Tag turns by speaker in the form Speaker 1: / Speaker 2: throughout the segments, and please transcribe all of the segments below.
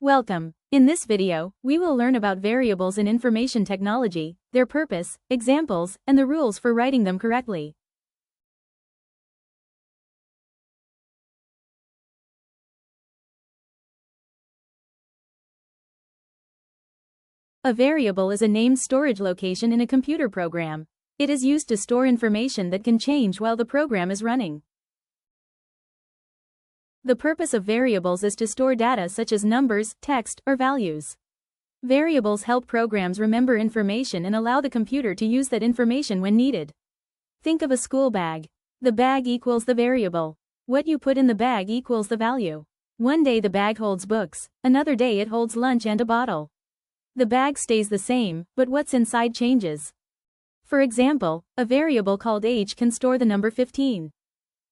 Speaker 1: Welcome. In this video, we will learn about variables in information technology, their purpose, examples, and the rules for writing them correctly. A variable is a named storage location in a computer program. It is used to store information that can change while the program is running. The purpose of variables is to store data such as numbers, text, or values. Variables help programs remember information and allow the computer to use that information when needed. Think of a school bag. The bag equals the variable. What you put in the bag equals the value. One day the bag holds books, another day it holds lunch and a bottle. The bag stays the same, but what's inside changes. For example, a variable called age can store the number 15.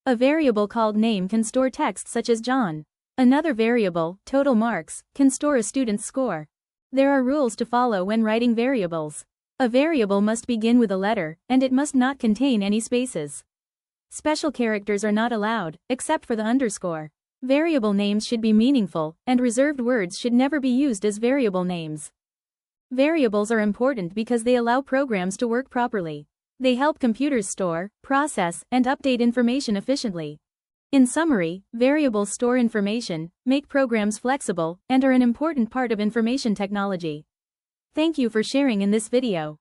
Speaker 1: A variable called name can store text such as John. Another variable, total marks, can store a student's score. There are rules to follow when writing variables. A variable must begin with a letter, and it must not contain any spaces. Special characters are not allowed, except for the underscore. Variable names should be meaningful, and reserved words should never be used as variable names. Variables are important because they allow programs to work properly. They help computers store, process, and update information efficiently. In summary, variables store information, make programs flexible, and are an important part of information technology. Thank you for sharing in this video.